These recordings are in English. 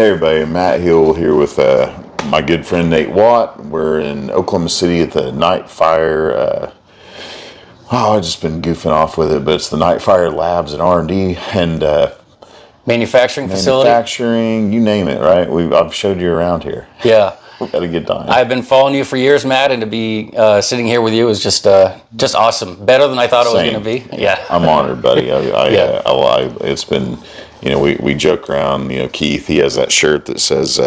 Hey everybody, Matt Hill here with my good friend Nate Watt. We're in Oklahoma City at the Night Fire. I've just been goofing off with it, but it's the Night Fire Labs at R&D and manufacturing facility. Manufacturing, you name it, right? I've showed you around here. Yeah, We've had a good time. I've been following you for years, Matt, and to be sitting here with you is just awesome. Better than I thought it was going to be. Yeah, I'm honored, buddy. It's been. We joke around, Keith, he has that shirt that says,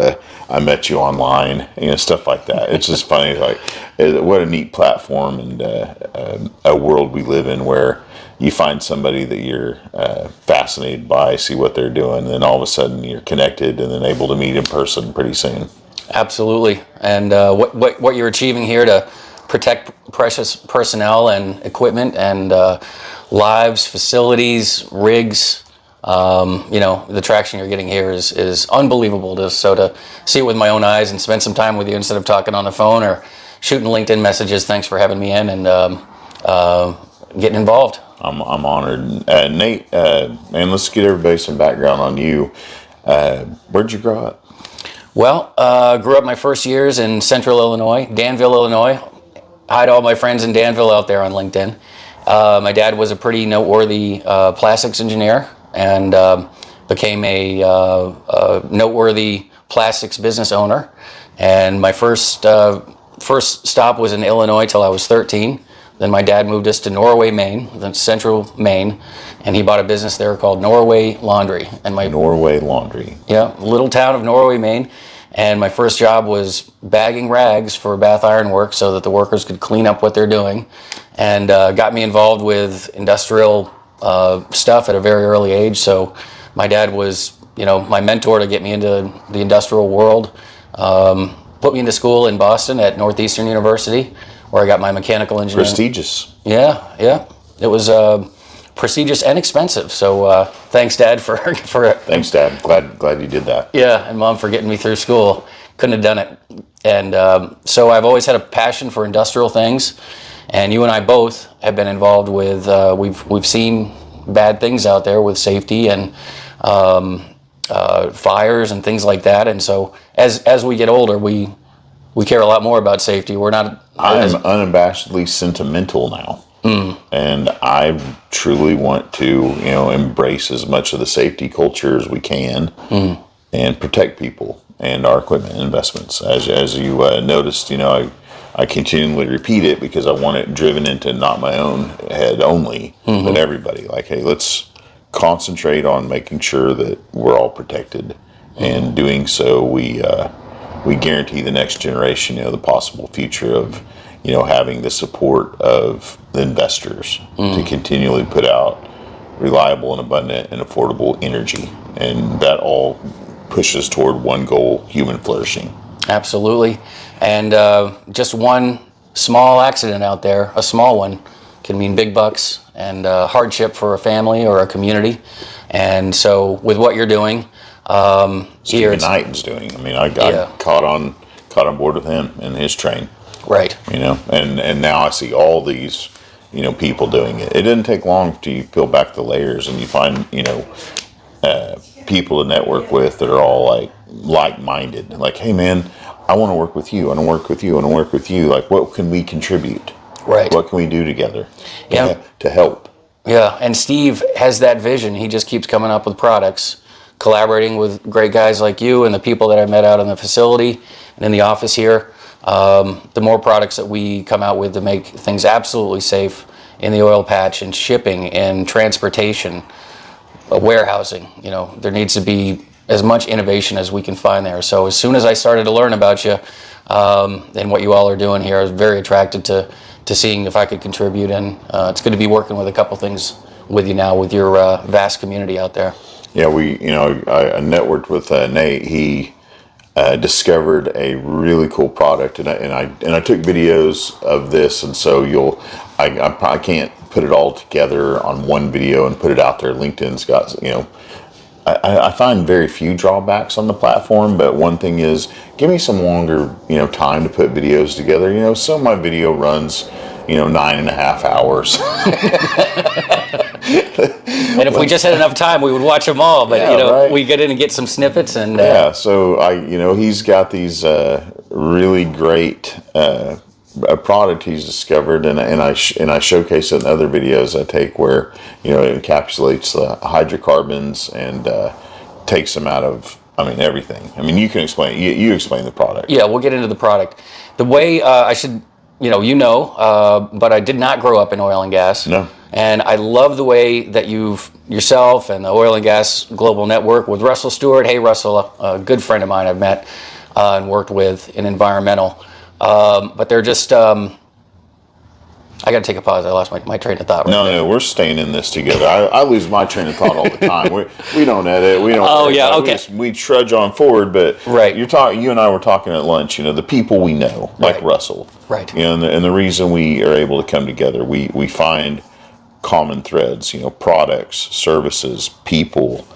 I met you online, stuff like that. It's just funny, what a neat platform and a world we live in where you find somebody that you're fascinated by, see what they're doing, and then all of a sudden you're connected and then able to meet in person pretty soon. Absolutely. And what you're achieving here to protect precious personnel and equipment and lives, facilities, rigs, the traction you're getting here is unbelievable. To see it with my own eyes and spend some time with you instead of talking on the phone or shooting LinkedIn messages. Thanks for having me in and getting involved. I'm honored. Nate, man, let's get everybody some background on you. Where'd you grow up? Well, grew up my first years in Central Illinois, Danville, Illinois. Hi to all my friends in Danville out there on LinkedIn. My dad was a pretty noteworthy plastics engineer and became a noteworthy plastics business owner. And my first stop was in Illinois till I was 13. Then my dad moved us to Norway, Maine, then Central Maine, and he bought a business there called Norway Laundry. And Norway Laundry. Yeah, little town of Norway, Maine. And my first job was bagging rags for Bath Iron Works so that the workers could clean up what they're doing, and got me involved with industrial stuff at a very early age. So my dad was, my mentor to get me into the industrial world. Put me into school in Boston at Northeastern University, where I got my mechanical engineering. Prestigious. Yeah. It was prestigious and expensive. So thanks, Dad, for Thanks, Dad. Glad you did that. Yeah, and Mom for getting me through school. Couldn't have done it. And so I've always had a passion for industrial things. And you and I both have been involved with, we've seen bad things out there with safety and fires and things like that. And so as we get older, we care a lot more about safety. We're not. I am unabashedly sentimental now. And I truly want to, embrace as much of the safety culture as we can and protect people and our equipment and investments. As you noticed, I continually repeat it because I want it driven into not my own head only, but everybody. Like, hey, let's concentrate on making sure that we're all protected. And doing so, we guarantee the next generation, the possible future of, having the support of the investors to continually put out reliable and abundant and affordable energy. And that all pushes toward one goal, human flourishing. Absolutely. And just one small accident out there, a small one, can mean big bucks and hardship for a family or a community. And so with what you're doing, Stephen Knighton's doing. I mean, I got caught on board with him and his train. Right. And now I see all these, people doing it. It didn't take long to peel back the layers and you find, people to network with that are all like-minded. Like, hey man, I want to work with you. I want to work with you. I want to work with you. Like, what can we contribute? Right. What can we do together to help? Yeah. And Steve has that vision. He just keeps coming up with products, collaborating with great guys like you and the people that I met out in the facility and in the office here. The more products that we come out with to make things absolutely safe in the oil patch and shipping and transportation, warehousing, there needs to be as much innovation as we can find there. So as soon as I started to learn about you and what you all are doing here, I was very attracted to seeing if I could contribute. And it's good to be working with a couple things with you now with your vast community out there. Yeah, I networked with Nate. He discovered a really cool product, and I took videos of this, and so I can't put it all together on one video and put it out there. LinkedIn's got, I find very few drawbacks on the platform, but one thing is give me some longer, time to put videos together. Some of my video runs, 9.5 hours. And if we just had enough time, we would watch them all. But right. we get in and get some snippets, and so he's got these really great a product he's discovered, and I showcase it in other videos I take where it encapsulates the hydrocarbons and takes them out of everything. You can explain. You explain the product. Yeah, we'll get into the product. The way I should, but I did not grow up in oil and gas. No. And I love the way that you've yourself and the Oil and Gas Global Network with Russell Stewart. Hey, Russell, a good friend of mine I've met and worked with in environmental. But they're just, I got to take a pause. I lost my train of thought. No, we're staying in this together. I lose my train of thought all the time. We don't edit. We don't. Oh, yeah, okay. We trudge on forward, but right. You and I were talking at lunch. The people we know, like right. Russell. Right. And the reason we are able to come together, we find common threads. Products, services, people.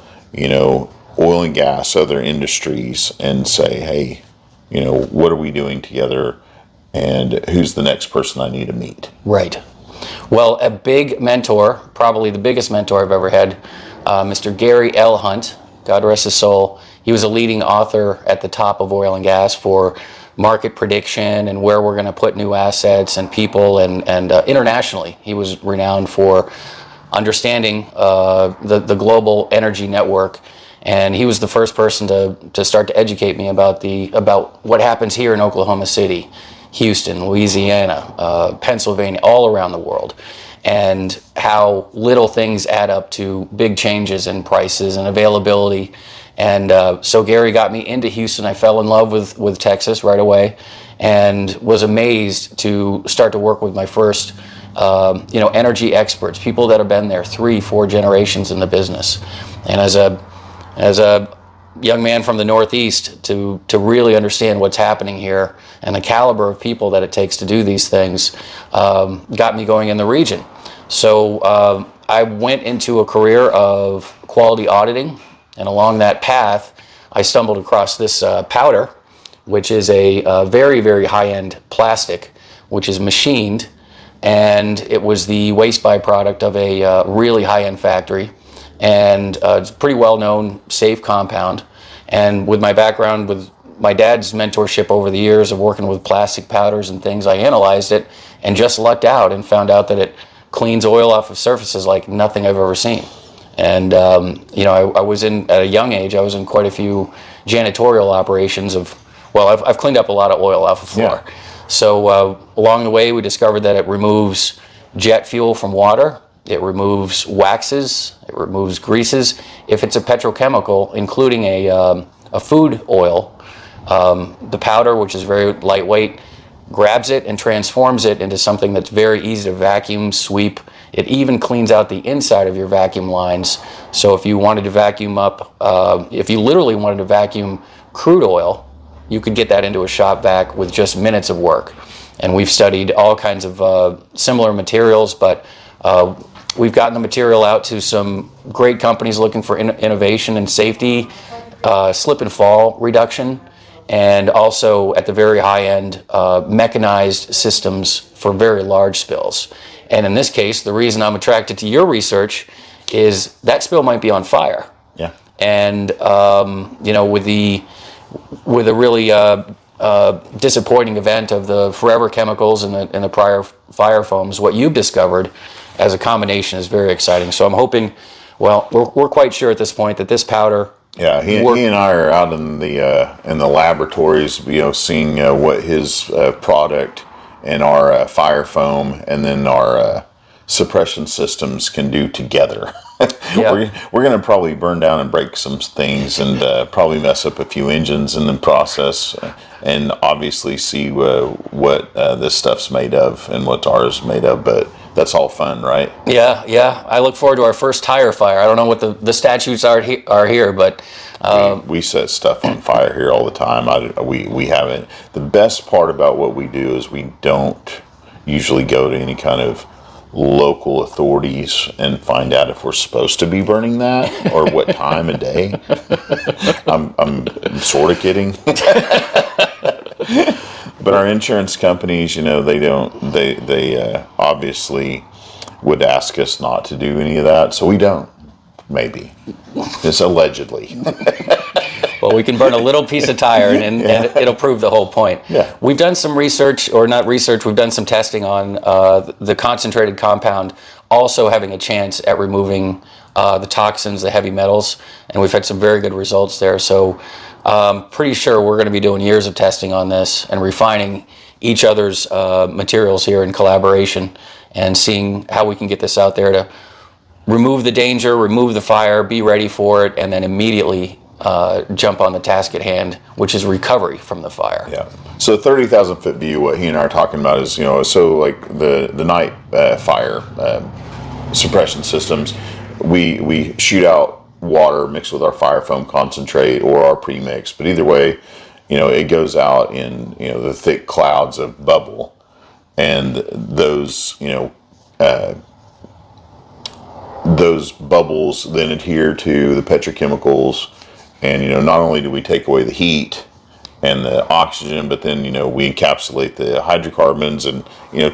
Oil and gas, other industries, and say, hey, what are we doing together? And who's the next person I need to meet? Right. Well, a big mentor, probably the biggest mentor I've ever had, Mr. Gary L. Hunt, God rest his soul. He was a leading author at the top of oil and gas for market prediction and where we're going to put new assets and people, and internationally. He was renowned for understanding the global energy network. And he was the first person to start to educate me about what happens here in Oklahoma City, Houston, Louisiana, Pennsylvania, all around the world, and how little things add up to big changes in prices and availability. And so Gary got me into Houston. I fell in love with Texas right away, and was amazed to start to work with my first energy experts, people that have been there 3-4 generations in the business. And as a young man from the Northeast, to really understand what's happening here and the caliber of people that it takes to do these things got me going in the region. So I went into a career of quality auditing, and along that path I stumbled across this powder, which is a very, very high-end plastic, which is machined, and it was the waste byproduct of a really high-end factory. And it's a pretty well-known, safe compound. And with my background, with my dad's mentorship over the years of working with plastic powders and things, I analyzed it and just lucked out and found out that it cleans oil off of surfaces like nothing I've ever seen. And I was at a young age, I was in quite a few janitorial operations I've cleaned up a lot of oil off the floor. Yeah. So along the way, we discovered that it removes jet fuel from water. It removes waxes, it removes greases. If it's a petrochemical, including a food oil, the powder, which is very lightweight, grabs it and transforms it into something that's very easy to vacuum, sweep. It even cleans out the inside of your vacuum lines. So if you wanted to vacuum up, if you literally wanted to vacuum crude oil, you could get that into a shop vac with just minutes of work. And we've studied all kinds of similar materials, but we've gotten the material out to some great companies looking for innovation and safety, slip and fall reduction, and also at the very high end, mechanized systems for very large spills. And in this case, the reason I'm attracted to your research is that spill might be on fire. Yeah. And with a really disappointing event of the forever chemicals and the prior fire foams, what you've discovered as a combination is very exciting. So I'm hoping, we're quite sure at this point that this powder. Yeah, he and I are out in the laboratories, seeing what his product and our fire foam and then our suppression systems can do together. Yeah. We're going to probably burn down and break some things and probably mess up a few engines in the process, and obviously see what this stuff's made of and what ours is made of. But that's all fun, right? Yeah. I look forward to our first tire fire. I don't know what the statutes are here, but we set stuff on fire here all the time. We haven't. The best part about what we do is we don't usually go to any kind of local authorities and find out if we're supposed to be burning that or what time of day. I'm sort of kidding. But our insurance companies, they don't. They obviously would ask us not to do any of that, so we don't. Maybe, just allegedly. Well, we can burn a little piece of tire and it'll prove the whole point. Yeah. We've done some research, or not research, we've done some testing on the concentrated compound also having a chance at removing the toxins, the heavy metals, and we've had some very good results there. So pretty sure we're going to be doing years of testing on this and refining each other's materials here in collaboration and seeing how we can get this out there to remove the danger, remove the fire, be ready for it, and then immediately jump on the task at hand, which is recovery from the fire. Yeah. So 30,000 foot view, what he and I are talking about is, so like the night fire suppression systems, we shoot out water mixed with our fire foam concentrate or our premix, but either way, it goes out in, the thick clouds of bubble, and those bubbles then adhere to the petrochemicals. And, not only do we take away the heat and the oxygen, but then, we encapsulate the hydrocarbons and,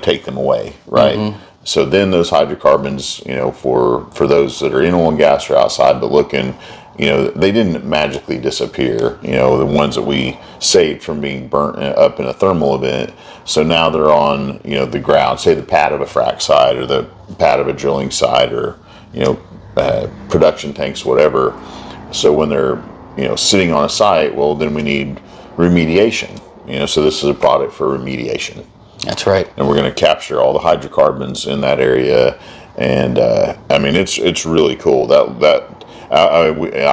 take them away, right? Mm-hmm. So then those hydrocarbons, for those that are in oil and gas or outside but looking, they didn't magically disappear, the ones that we saved from being burnt up in a thermal event. So now they're on, the ground, say the pad of a frac site or the pad of a drilling site or, production tanks, whatever. So when they're, sitting on a site, well, then we need remediation. So this is a product for remediation. That's right. And we're going to capture all the hydrocarbons in that area. And it's really cool. I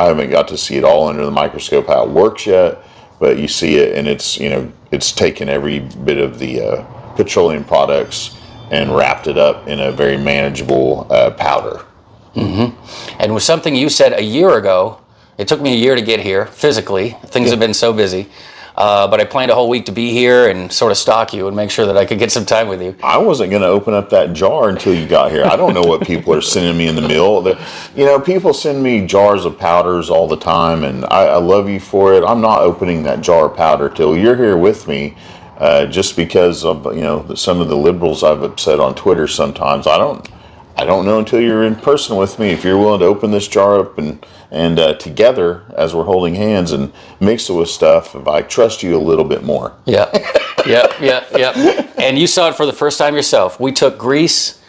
haven't got to see it all under the microscope how it works yet, but you see it, and it's taken every bit of the petroleum products and wrapped it up in a very manageable powder. Mm-hmm. And with something you said a year ago, it took me a year to get here physically. Things have been so busy. But I planned a whole week to be here and sort of stalk you and make sure that I could get some time with you. I wasn't going to open up that jar until you got here. I don't know what people are sending me in the mail. People send me jars of powders all the time, and I love you for it. I'm not opening that jar of powder till you're here with me, just because of some of the liberals I've upset on Twitter sometimes. I don't know until you're in person with me if you're willing to open this jar up and together as we're holding hands and mix it with stuff. If I trust you a little bit more. Yeah. And you saw it for the first time yourself. We took grease,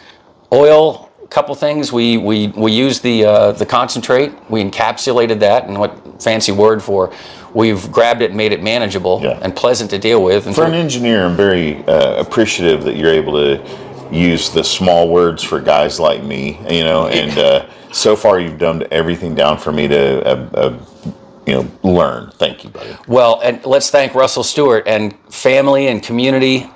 oil, a couple things. We used the concentrate. We encapsulated that, and what fancy word for. We've grabbed it and made it manageable and pleasant to deal with. And for an engineer, I'm very appreciative that you're able to use the small words for guys like me, and so far you've dumbed everything down for me to learn. Thank you, buddy. Well, and let's thank Russell Stewart and family and community in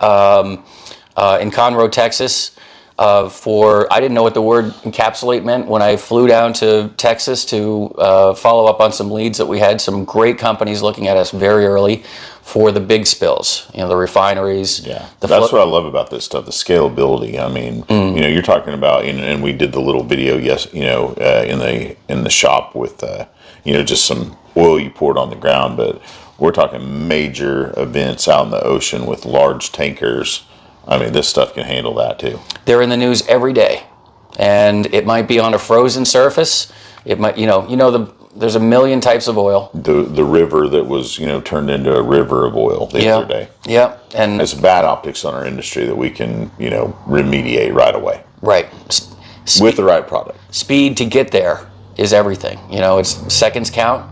Conroe, Texas, for, I didn't know what the word encapsulate meant when I flew down to Texas to follow up on some leads that we had some great companies looking at us very early for the big spills, the refineries. Yeah, that's what I love about this stuff, the scalability. I mean, you're talking about, and we did the little video, in the shop with, just some oil you poured on the ground, but we're talking major events out in the ocean with large tankers. I mean, this stuff can handle that too. They're in the news every day, and it might be on a frozen surface. It might, there's a million types of oil. The river that was, turned into a river of oil the other day. Yeah, and it's bad optics on our industry that we can, remediate right away. Right. With the right product. Speed to get there is everything. It's seconds count.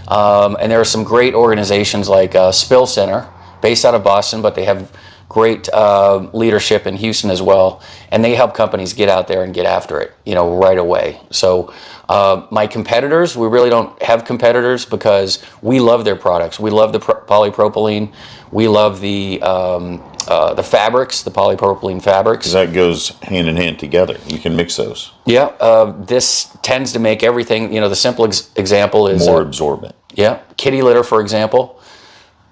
And there are some great organizations like Spill Center, based out of Boston, but they have great leadership in Houston as well, and they help companies get out there and get after it, right away. So my competitors, we really don't have competitors because we love their products. We love the polypropylene. We love the fabrics, the polypropylene fabrics. Because that goes hand in hand together. You can mix those. Yeah, this tends to make everything, the simple example is... more absorbent. Yeah, kitty litter, for example.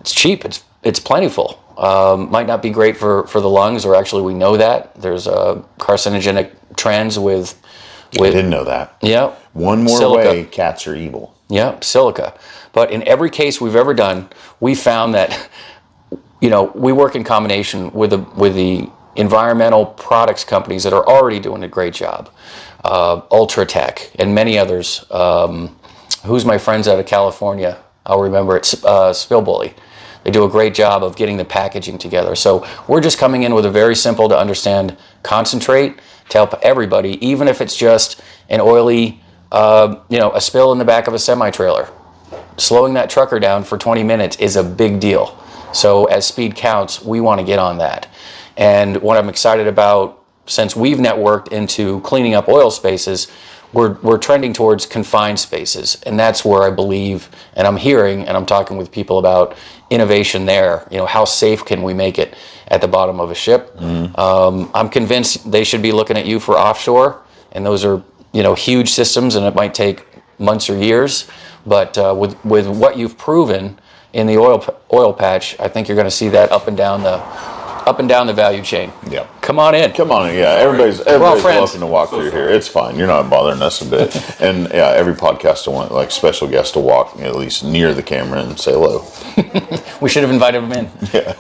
It's cheap, it's plentiful. Might not be great for the lungs, or actually we know that. There's carcinogenic trends with... I didn't know that. Yeah. One more silica. way cats are evil. Yeah, silica. But in every case we've ever done, we found that we work in combination with the environmental products companies that are already doing a great job. Ultratech and many others. Who's my friends out of California? I'll remember it. Spill Bully. They do a great job of getting the packaging together. So we're just coming in with a very simple to understand concentrate to help everybody, even if it's just an oily, a spill in the back of a semi-trailer. Slowing that trucker down for 20 minutes is a big deal. So as speed counts, we want to get on that. And what I'm excited about, since we've networked into cleaning up oil spaces, we're trending towards confined spaces. And that's where I believe, and I'm hearing, and I'm talking with people about innovation there. How safe can we make it at the bottom of a ship? I'm convinced they should be looking at you for offshore. And those are, huge systems, and it might take months or years. But with what you've proven in the oil patch, I think you're going to see that up and down the value chain. Yeah. Come on in. Yeah, everybody's welcome to walk through here. It's fine. You're not bothering us a bit. And yeah, every podcast I want special guests to walk at least near the camera and say hello. We should have invited them in. Yeah.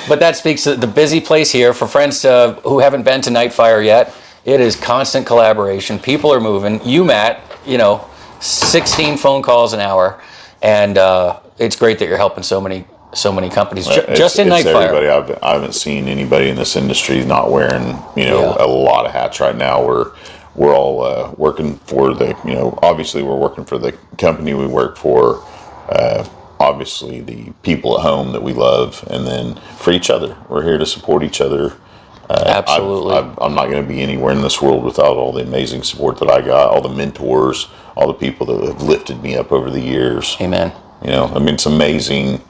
But that speaks to the busy place here. For friends who haven't been to Nightfire yet, it is constant collaboration. People are moving. You, Matt, 16 phone calls an hour, and it's great that you're helping so many companies just in Nightfire. Everybody, I haven't seen anybody in this industry not wearing a lot of hats right now. We're all working for the obviously we're working for the company we work for. Obviously the people at home that we love, and then for each other. We're here to support each other. Absolutely. I'm not going to be anywhere in this world without all the amazing support that I got, all the mentors, all the people that have lifted me up over the years. Amen. It's amazing,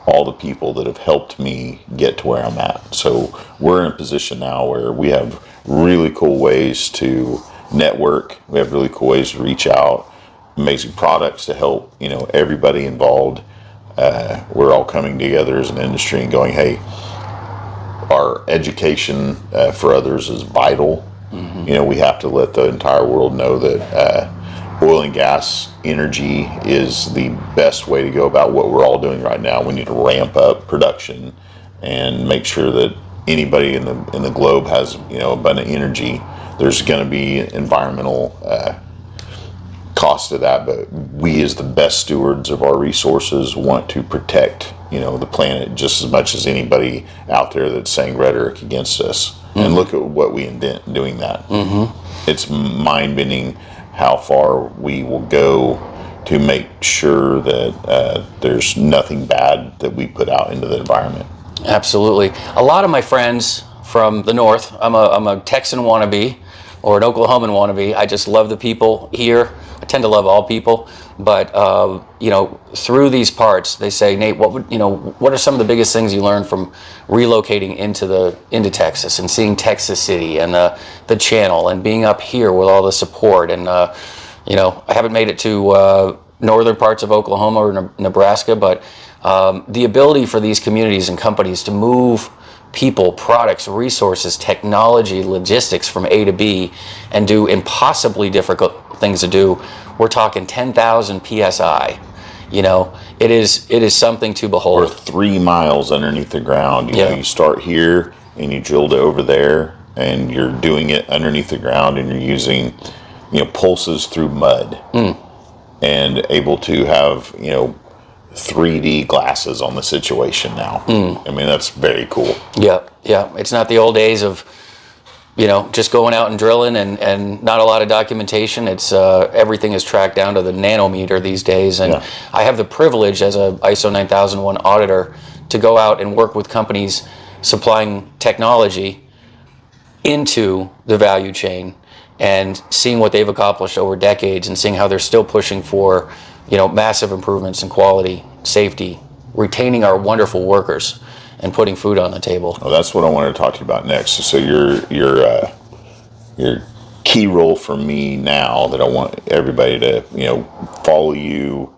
all the people that have helped me get to where I'm at. So we're in a position now where we have really cool ways to network. We have really cool ways to reach out, amazing products to help, everybody involved. We're all coming together as an industry and going, hey, our education for others is vital. Mm-hmm. We have to let the entire world know that oil and gas energy is the best way to go about what we're all doing right now. We need to ramp up production and make sure that anybody in the globe has abundant energy. There's going to be environmental cost to that, but we as the best stewards of our resources want to protect the planet just as much as anybody out there that's saying rhetoric against us. Mm-hmm. And look at what we invent doing that. Mm-hmm. It's mind-bending how far we will go to make sure that there's nothing bad that we put out into the environment. Absolutely. A lot of my friends from the north, I'm a Texan wannabe or an Oklahoman wannabe. I just love the people here. I tend to love all people, but through these parts, they say, Nate, what are some of the biggest things you learned from relocating into Texas and seeing Texas City and the channel and being up here with all the support? And I haven't made it to northern parts of Oklahoma or Nebraska, but the ability for these communities and companies to move people, products, resources, technology, logistics from A to B and do impossibly difficult things to do. We're talking 10,000 PSI. It is something to behold. Or 3 miles underneath the ground. You start here and you drilled over there and you're doing it underneath the ground and you're using, pulses through mud and able to have, 3D glasses on the situation now. That's very cool. Yeah. It's not the old days of, just going out and drilling and not a lot of documentation. It's everything is tracked down to the nanometer these days. And I have the privilege as a ISO 9001 auditor to go out and work with companies supplying technology into the value chain and seeing what they've accomplished over decades and seeing how they're still pushing for massive improvements in quality, safety, retaining our wonderful workers, and putting food on the table. Well, that's what I wanted to talk to you about next. So your key role for me now that I want everybody to follow you,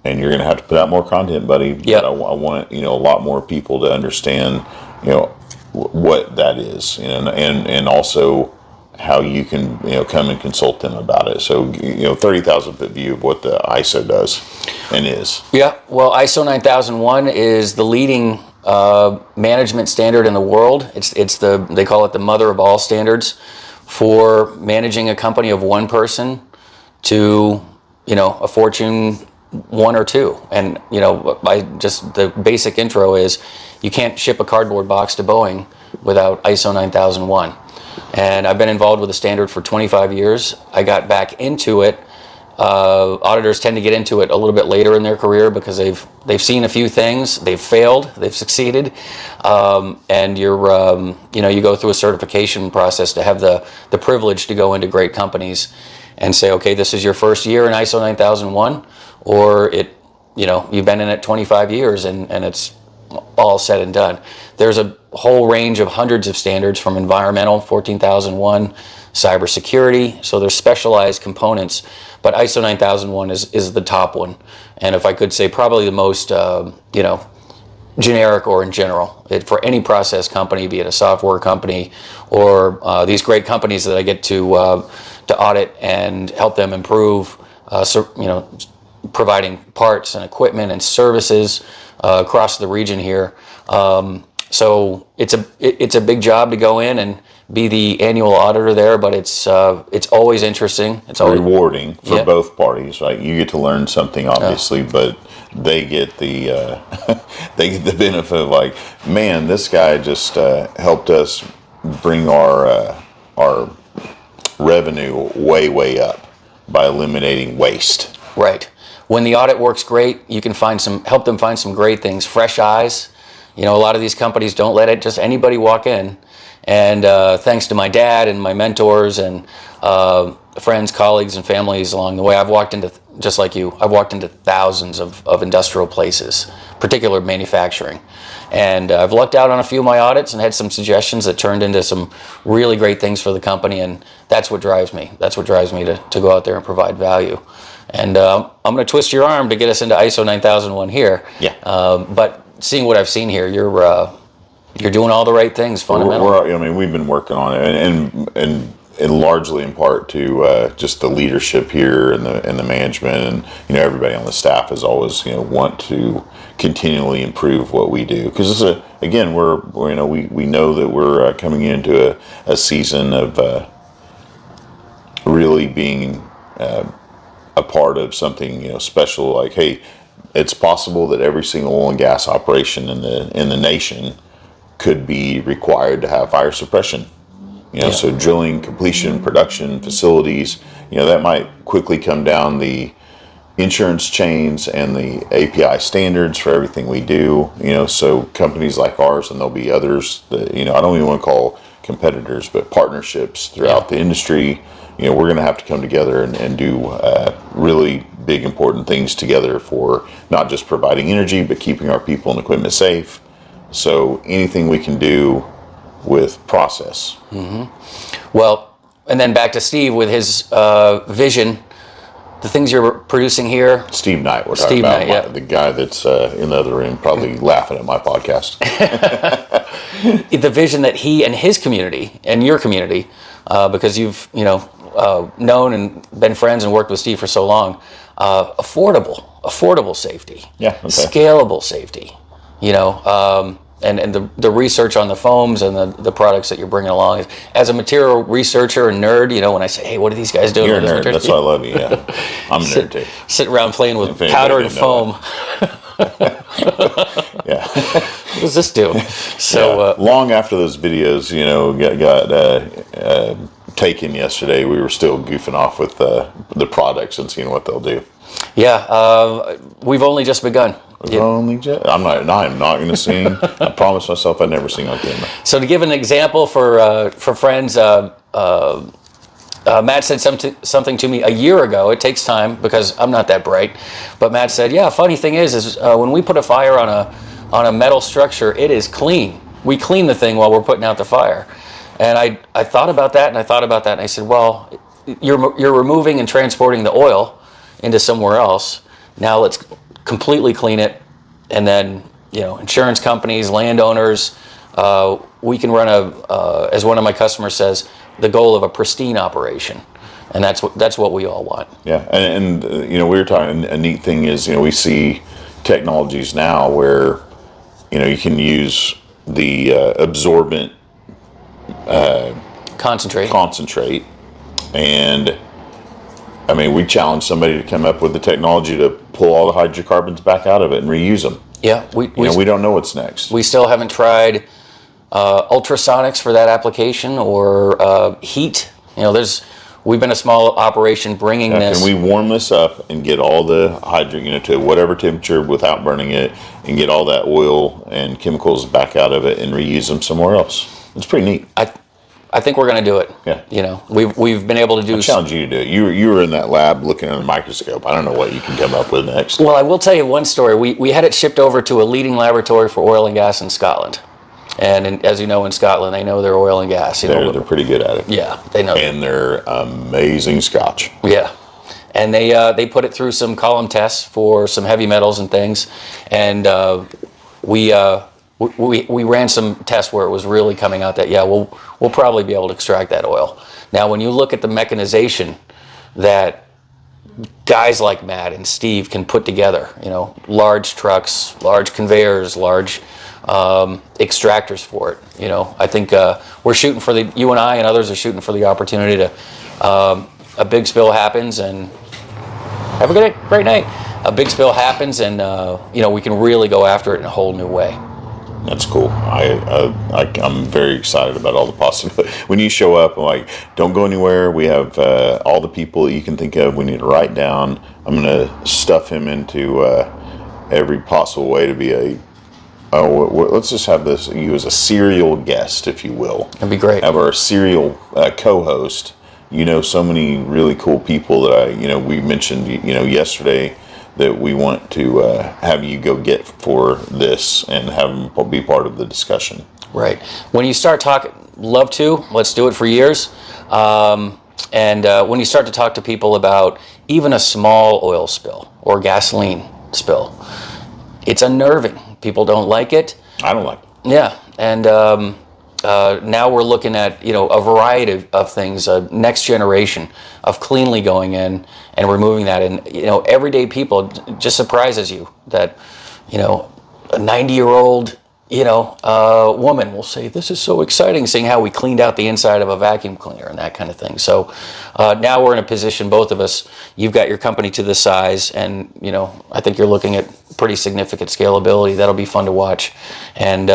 and you're going to have to put out more content, buddy. Yeah. I want a lot more people to understand what that is, and also how you can come and consult them about it. So 30,000 foot view of what the ISO does and is. Yeah, well, ISO 9001 is the leading management standard in the world. They call it the mother of all standards for managing a company of one person to, a Fortune 1 or 2. And, the basic intro is you can't ship a cardboard box to Boeing without ISO 9001. And I've been involved with the standard for 25 years. I got back into it. Auditors tend to get into it a little bit later in their career because they've seen a few things, they've failed, they've succeeded, and you go through a certification process to have the privilege to go into great companies and say, okay, this is your first year in ISO 9001, or you've been in it 25 years and it's all said and done. There's a whole range of hundreds of standards, from environmental, 14,001, cybersecurity, so there's specialized components, but ISO 9001 is the top one. And if I could say, probably the most, generic or in general, for any process company, be it a software company or these great companies that I get to audit and help them improve, providing parts and equipment and services across the region here. So it's a big job to go in and be the annual auditor there, but it's always interesting. It's always rewarding for both parties, right? You get to learn something, obviously, but they get the benefit of, like, man, this guy just helped us bring our revenue way up by eliminating waste. Right. When the audit works great, you can help them find some great things, fresh eyes. A lot of these companies don't let just anybody walk in. And thanks to my dad and my mentors and friends, colleagues, and families along the way, I've walked into, just like you, I've walked into thousands of industrial places, particular manufacturing. And I've lucked out on a few of my audits and had some suggestions that turned into some really great things for the company. And that's what drives me. That's what drives me to go out there and provide value. And I'm going to twist your arm to get us into ISO 9001 here. Yeah. But seeing what I've seen here, you're doing all the right things fundamentally. We've been working on it, and largely in part to just the leadership here and the management, and everybody on the staff is always want to continually improve what we do, because again we know that we're coming into a season of really being a part of something special. Like, hey, it's possible that every single oil and gas operation in the nation could be required to have fire suppression. So drilling, completion, production facilities, that might quickly come down the insurance chains and the API standards for everything we do. So companies like ours, and there'll be others that, I don't even want to call competitors, but partnerships throughout the industry. We're going to have to come together and do really big, important things together for not just providing energy, but keeping our people and equipment safe. So anything we can do with process. Mm-hmm. Well, and then back to Steve with his vision, the things you're producing here. Steve Knight, we're talking about, the guy that's in the other room, probably laughing at my podcast. The vision that he and his community and your community, because you've known and been friends and worked with Steve for so long, affordable safety, scalable safety, and the research on the foams and the products that you're bringing along. As a material researcher and nerd, when I say, hey, what are these guys doing? You're a nerd. That's why I love you. Yeah, I'm a nerd too. Sit around playing with powder and foam. Yeah. What does this do? So long after those videos, got taken yesterday, we were still goofing off with the products and seeing what they'll do. Yeah, we've only just begun. I'm not going to sing. I promised myself I'd never sing on camera. So to give an example for friends, Matt said something to me a year ago. It takes time because I'm not that bright. But Matt said, yeah, funny thing is when we put a fire on a metal structure, it is clean. We clean the thing while we're putting out the fire. And I thought about that, and I said, well, you're removing and transporting the oil into somewhere else. Now let's completely clean it, and then insurance companies, landowners, we can run as one of my customers says, the goal of a pristine operation, and that's what we all want. Yeah, and we were talking. A neat thing is we see technologies now where you can use the absorbent concentrate, and I mean, we challenge somebody to come up with the technology to pull all the hydrocarbons back out of it and reuse them. Yeah, we don't know what's next. We still haven't tried ultrasonics for that application, or heat. We've been a small operation bringing this. Can we warm this up and get all the to whatever temperature without burning it, and get all that oil and chemicals back out of it and reuse them somewhere else? It's pretty neat. I think we're going to do it. Yeah. We've been able to do. I challenge you to do it. You were in that lab looking at a microscope. I don't know what you can come up with next. Well, I will tell you one story. We had it shipped over to a leading laboratory for oil and gas in Scotland. And as you know, in Scotland, they know their oil and gas. They're pretty good at it. Yeah, they know. And they're amazing scotch. Yeah. And they put it through some column tests for some heavy metals and things. And we ran some tests where it was really coming out that, we'll probably be able to extract that oil. Now, when you look at the mechanization that guys like Matt and Steve can put together, large trucks, large conveyors, large extractors for it. I think we're shooting for you and I and others are shooting for the opportunity to, a big spill happens, and have a great night. A big spill happens, and we can really go after it in a whole new way. That's cool. I'm very excited about all the possibilities. When you show up, I'm like, don't go anywhere. We have all the people that you can think of. We need to write down. I'm going to stuff him into every possible way to be let's just have you as a serial guest, if you will. That'd be great. Have our serial co-host. So many really cool people that we mentioned, yesterday, that we want to have you go get for this and have them be part of the discussion. Right. When you start talking, let's do it for years. And when you start to talk to people about even a small oil spill or gasoline spill, it's unnerving. People don't like it. I don't like it. Yeah. And now we're looking at, a variety of things, next generation of cleanly going in and removing that. And, everyday people, it just surprises you that, a 90-year-old, woman will say, this is so exciting, seeing how we cleaned out the inside of a vacuum cleaner and that kind of thing. So now we're in a position, both of us, you've got your company to this size, and, I think you're looking at pretty significant scalability. That'll be fun to watch. And,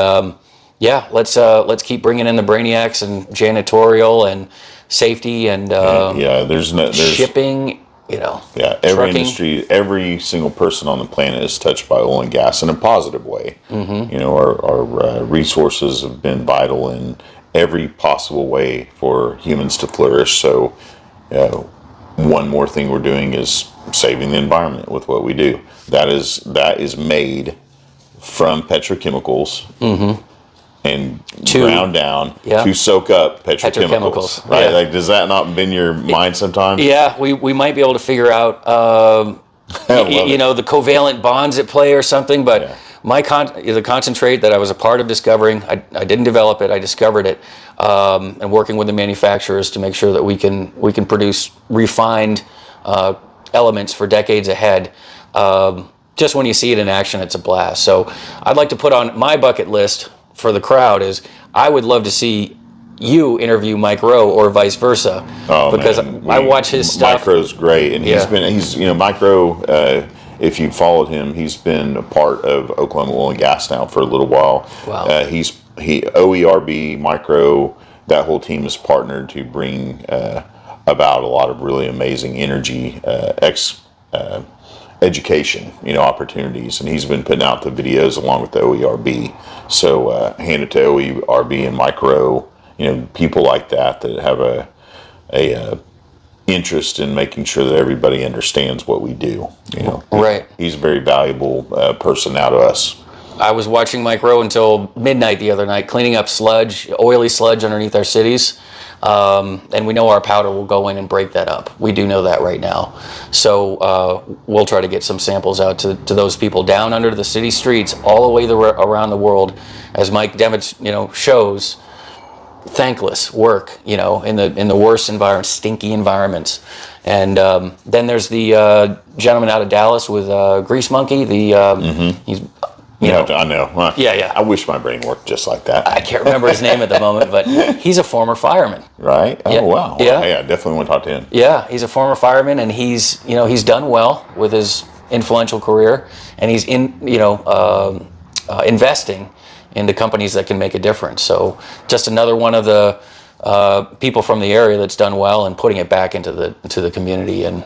let's keep bringing in the brainiacs and janitorial and safety and there's shipping. Every trucking. industry, every single person on the planet is touched by oil and gas in a positive way. Mm-hmm. Our resources have been vital in every possible way for humans to flourish. So, one more thing we're doing is saving the environment with what we do. That is made from petrochemicals. Mm-hmm. And ground down to soak up petrochemicals, right? Yeah. Like, does that not been your mind sometimes? Yeah, we might be able to figure out, the covalent bonds at play or something. But the concentrate that I was a part of discovering, I didn't develop it. I discovered it, and working with the manufacturers to make sure that we can produce refined elements for decades ahead. Just when you see it in action, it's a blast. So I'd like to put on my bucket list for the crowd is I would love to see you interview Mike Rowe or vice versa, because I watch his stuff. Mike Rowe's great, and he's Mike Rowe. If you followed him, he's been a part of Oklahoma Oil and Gas now for a little while. Wow. OERB, Mike Rowe, that whole team is partnered to bring about a lot of really amazing energy education, opportunities, and he's been putting out the videos along with the OERB. So hand it to OERB and Mike Rowe, people like that have a interest in making sure that everybody understands what we do. Right. He's a very valuable person now to us. I was watching Mike Rowe until midnight the other night, cleaning up sludge, oily sludge underneath our cities. And we know our powder will go in and break that up. We do know that right now. So we'll try to get some samples out to those people down under the city streets, all the way around the world, as Mike shows. Thankless work, in the worst environments, stinky environments. And then there's the gentleman out of Dallas with Grease Monkey. He's I know. Well, Yeah. I wish my brain worked just like that. I can't remember his name at the moment, but he's a former fireman. Right? Oh, Yeah. wow. Yeah. I definitely want to talk to him. Yeah, he's a former fireman, and he's done well with his influential career, and he's investing into companies that can make a difference. So just another one of the people from the area that's done well and putting it back into the community, and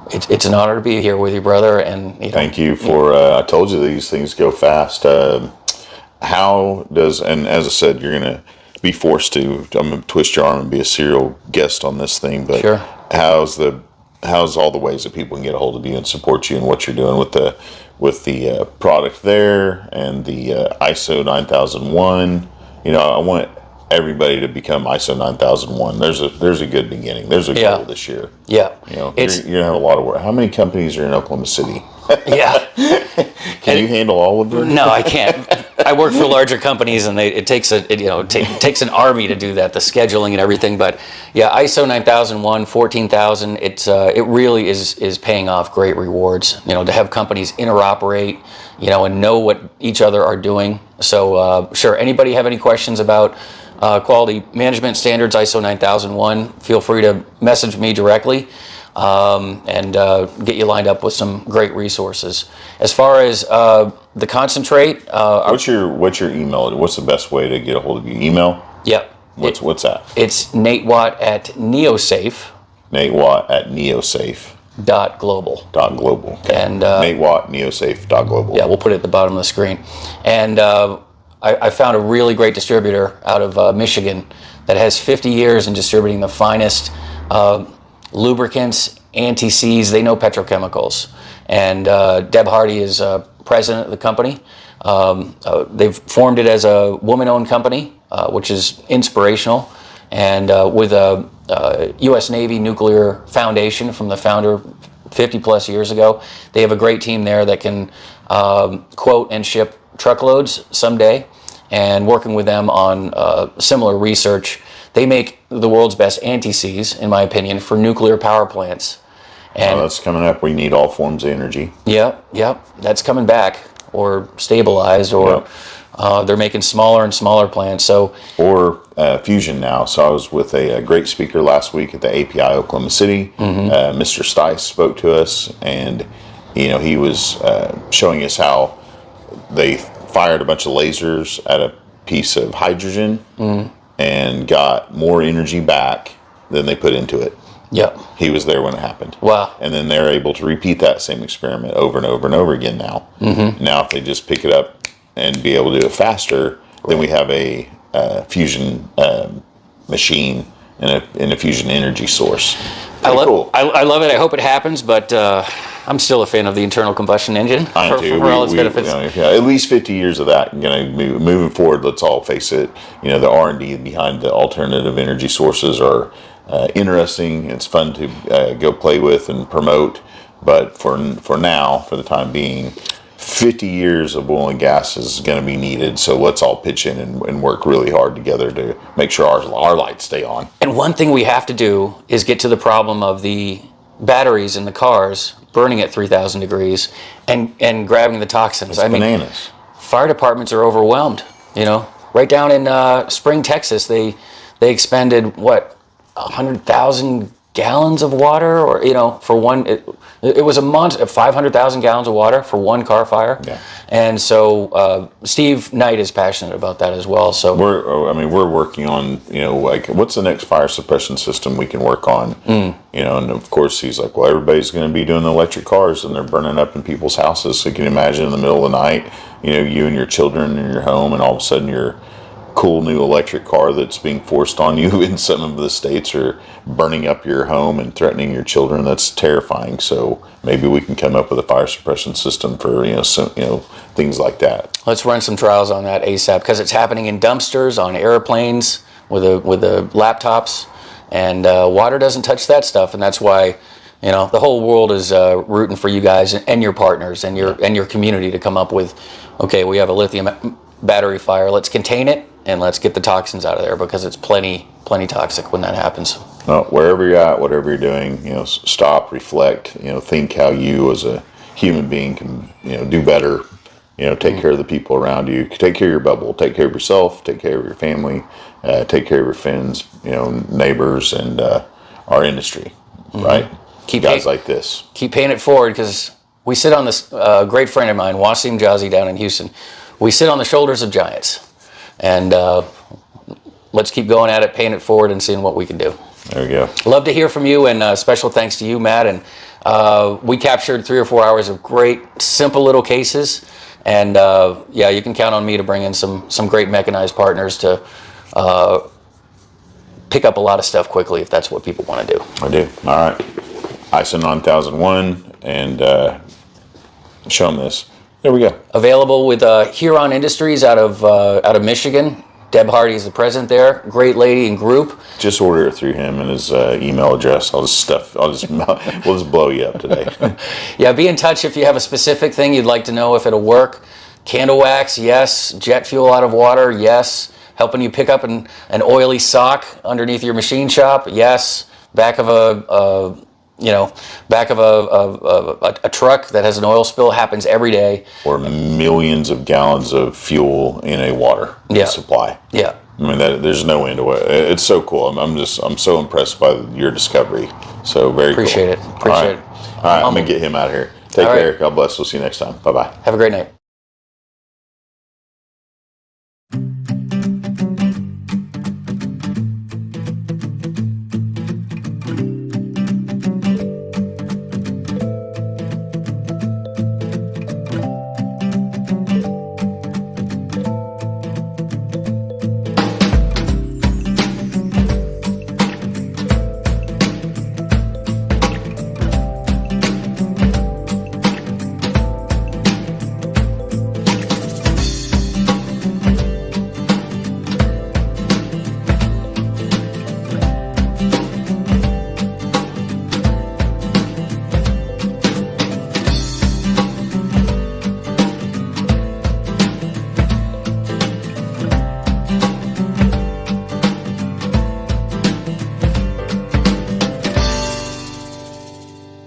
it's an honor to be here with you, brother. And thank you for. I told you these things go fast. How does, and as I said, you're going to be forced to. I'm going to twist your arm and be a serial guest on this thing. But sure. How's all the ways that people can get a hold of you and support you and what you're doing with the product there and the ISO 9001? I want everybody to become ISO 9001. There's a good beginning. There's a goal this year. Yeah. You're gonna have a lot of work. How many companies are in Oklahoma City? Yeah. Can you handle all of them? No, I can't. I work for larger companies, and it takes takes an army to do that, the scheduling and everything. But yeah, ISO 9001, 14,000. It really is paying off great rewards. To have companies interoperate, and know what each other are doing. So sure, anybody have any questions about quality management standards, ISO 9001? Feel free to message me directly. And get you lined up with some great resources. As far as the concentrate, what's your email? What's the best way to get a hold of you? Email? Yep. What's that? It's Nate Watt at NEOSafe. Nate Watt at neosafe.global. Okay. And Nate Watt, neosafe.global. Yeah, we'll put it at the bottom of the screen. And I found a really great distributor out of Michigan that has 50 years in distributing the finest lubricants, anti-seize. They know petrochemicals. And Deb Hardy is president of the company. They've formed it as a woman-owned company, which is inspirational. And with a U.S. Navy nuclear foundation from the founder 50 plus years ago, they have a great team there that can quote and ship truckloads someday. And working with them on similar research, they make the world's best anti-seize, in my opinion, for nuclear power plants. And that's coming up. We need all forms of energy. Yep. That's coming back, or stabilized, or they're making smaller and smaller plants. Or fusion now. So I was with a great speaker last week at the API Oklahoma City. Mm-hmm. Mr. Stice spoke to us, and he was showing us how they fired a bunch of lasers at a piece of hydrogen. Mm-hmm. And got more energy back than they put into it. Yep. He was there when it happened. Wow. And then they're able to repeat that same experiment over and over and over again now. Mm-hmm. Now, if they just pick it up and be able to do it faster, then we have a fusion machine and a fusion energy source. I love it. I hope it happens, but I'm still a fan of the internal combustion engine for all its benefits. At least 50 years of that. Moving forward, let's all face it. The R&D behind the alternative energy sources are interesting. It's fun to go play with and promote. But for now, for the time being, 50 years of oil and gas is going to be needed. So let's all pitch in and work really hard together to make sure our lights stay on. And one thing we have to do is get to the problem of the batteries in the cars burning at 3,000 degrees and grabbing the toxins. It's bananas. Fire departments are overwhelmed. Right down in Spring, Texas, they expended 100,000 gallons of water, or for one. It was a month of 500,000 gallons of water for one car fire. Yeah. And so Steve Knight is passionate about that as well. So we're working on, what's the next fire suppression system we can work on? And of course he's like, well, everybody's going to be doing the electric cars and they're burning up in people's houses. So you can imagine in the middle of the night, you and your children in your home, and all of a sudden your cool new electric car that's being forced on you in some of the states are burning up your home and threatening your children. That's terrifying. So maybe we can come up with a fire suppression system for things like that. Let's run some trials on that ASAP, because it's happening in dumpsters, on airplanes, with the laptops, and water doesn't touch that stuff, and that's why the whole world is rooting for you guys and your partners and your community to come up with, okay, we have a lithium battery fire, let's contain it and let's get the toxins out of there, because it's plenty toxic when that happens. Well, wherever you're at, whatever you're doing, stop, reflect, think how you as a human being can, do better, take care of the people around you, take care of your bubble, take care of yourself, take care of your family, take care of your friends, neighbors, and our industry, right? Keep guys like this. Keep paying it forward, because we sit on this, great friend of mine, Wasim Jazzy down in Houston. We sit on the shoulders of giants, and let's keep going at it, paying it forward, and seeing what we can do. There we go. Love to hear from you, and special thanks to you, Matt. And we captured 3 or 4 hours of great, simple little cases. And yeah, you can count on me to bring in some great mechanized partners to pick up a lot of stuff quickly if that's what people want to do. I do. All right. ISO 9001 and show them this. There we go. Available with Huron Industries out of Michigan. Deb Hardy is the president there. Great lady and group. Just order it through him and his email address. we'll just blow you up today. Yeah, be in touch if you have a specific thing you'd like to know if it'll work. Candle wax, yes. Jet fuel out of water, yes. Helping you pick up an oily sock underneath your machine shop, yes. Back of a truck that has an oil spill, happens every day. Or millions of gallons of fuel in a water supply. Yeah. I mean, there's no end to it. It's so cool. I'm so impressed by your discovery. So very Appreciate cool. it. Appreciate it. All right, I'm going to get him out of here. Take care. God bless. We'll see you next time. Bye-bye. Have a great night.